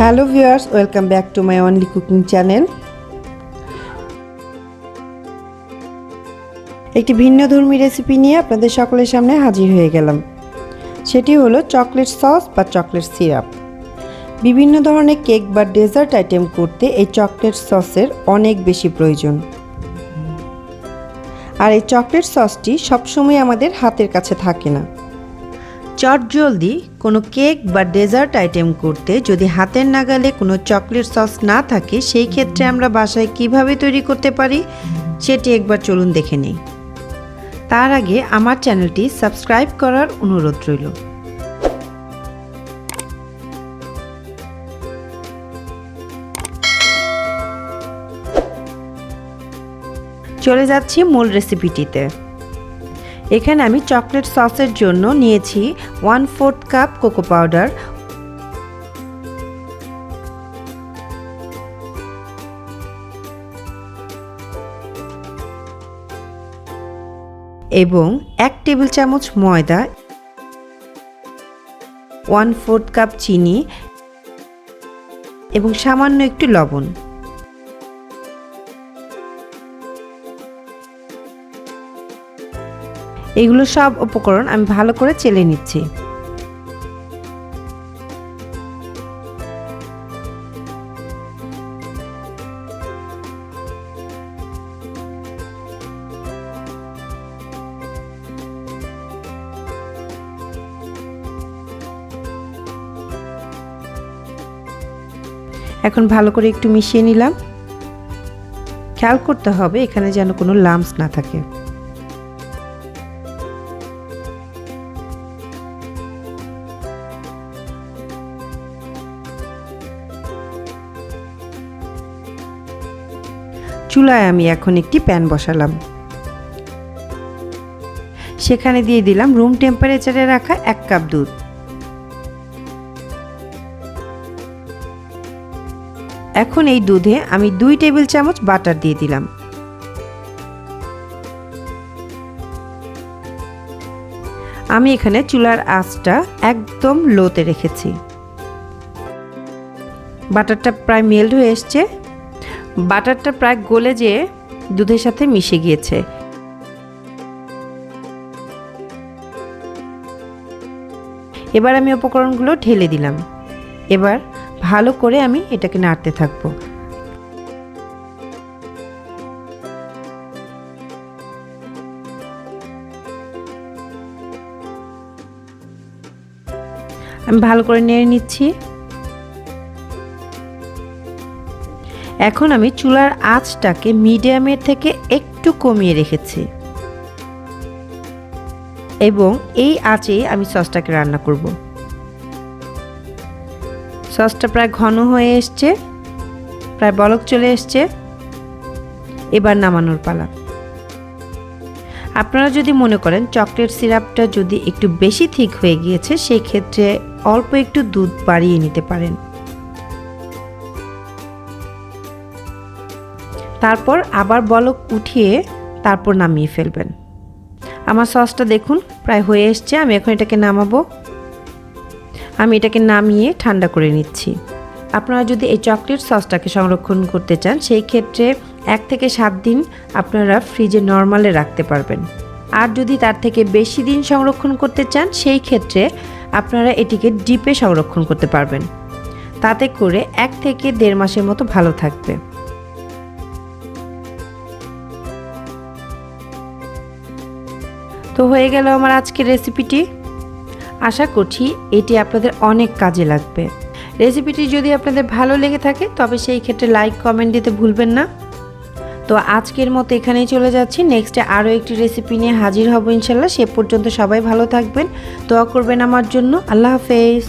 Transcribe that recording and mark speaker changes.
Speaker 1: Hello viewers, welcome back to my only cooking channel. একটি ভিন্নধর্মী recipe নিয়ে আপনাদের সকলের সামনে হাজির হয়ে গেলাম। সেটি হলো চকলেট সস বা চকলেট সিরাপ। বিভিন্ন ধরনের কেক বা ডেজার্ট আইটেম করতে এই চকলেট সসের অনেক বেশি প্রয়োজন। আর এই চকলেট সসটি সবসময় আমাদের হাতের কাছে থাকে না। চটজলদি কোনো কেক বা ডেজার্ট আইটেম করতে যদি হাতের নাগালে কোনো চকলেট সস না থাকে, সেই ক্ষেত্রে আমরা বাসায় কিভাবে তৈরি করতে পারি সেটি একবার চলুন দেখে নেই। তার আগে আমার চ্যানেলটি সাবস্ক্রাইব করার অনুরোধ রইল। চলে যাচ্ছি মূল রেসিপিটিতে। এখানে আমি চকলেট সসের জন্য নিয়েছি 1/4 কাপ কোকো পাউডার, এবং 1 টেবিল চামচ ময়দা, 1/4 কাপ চিনি এবং সামান্য একটু লবণ। এগুলো সব উপকরণ আমি ভালো করে চেলে নিচ্ছি। এখন ভালো করে একটু মিশিয়ে নিলাম। খেয়াল করতে হবে এখানে যেন কোনো লাম্পস না থাকে। চুলায় আমি এখন একটি প্যান বসালাম। সেখানে দিয়ে দিলাম রুম টেম্পারেচারে রাখা 1 কাপ দুধ। এখন এই দুধে আমি 2 টেবিল চামচ বাটার দিয়ে দিলাম। আমি এখানে চুলার আঁচটা একদম লোতে রেখেছি। বাটারটা প্রায় মেল্ট হয়ে এসছে। বাটারটা প্রায় গলে যেয়ে দুধের সাথে মিশে গিয়েছে। এবার আমি উপকরণগুলো ঢেলে দিলাম। এবার ভালো করে আমি এটাকে নাড়তে থাকবো। আমি ভালো করে নেড়ে নিচ্ছি। এখন আমি চুলার আঁচটাকে মিডিয়ামের থেকে একটু কমিয়ে রেখেছি এবং এই আঁচেই আমি সসটাকে রান্না করব। সসটা প্রায় ঘন হয়ে এসছে, প্রায় বলক চলে এসছে। এবার নামানোর পালা। আপনারা যদি মনে করেন চকলেট সিরাপটা যদি একটু বেশি থিক হয়ে গিয়েছে, সেই ক্ষেত্রে অল্প একটু দুধ বাড়িয়ে নিতে পারেন। তারপর আবার বলক উঠিয়ে তারপর নামিয়ে ফেলবেন। আমার সসটা দেখুন প্রায় হয়ে এসছে। আমি এখন এটাকে নামাবো। আমি এটাকে নামিয়ে ঠান্ডা করে নিচ্ছি। আপনারা যদি এই চকলেট সসটাকে সংরক্ষণ করতে চান, সেই ক্ষেত্রে 1 থেকে 7 দিন আপনারা ফ্রিজে নর্মালে রাখতে পারবেন। আর যদি তার থেকে বেশি দিন সংরক্ষণ করতে চান, সেই ক্ষেত্রে আপনারা এটিকে ডিপে সংরক্ষণ করতে পারবেন। তাতে করে 1 থেকে 1.5 মাসের মতো ভালো থাকবে। তো হয়ে গেল আমার আজকের রেসিপিটি। আশা করছি এটি আপনাদের অনেক কাজে লাগবে। রেসিপিটি যদি আপনাদের ভালো লেগে থাকে তবে সেই ক্ষেত্রে লাইক কমেন্ট দিতে ভুলবেন না। তো আজকের মতো এখানেই চলে যাচ্ছি। নেক্সটে আরও একটি রেসিপি নিয়ে হাজির হব ইনশাল্লাহ। সে পর্যন্ত সবাই ভালো থাকবেন, দোয়া করবেন আমার জন্য। আল্লাহ হাফেজ।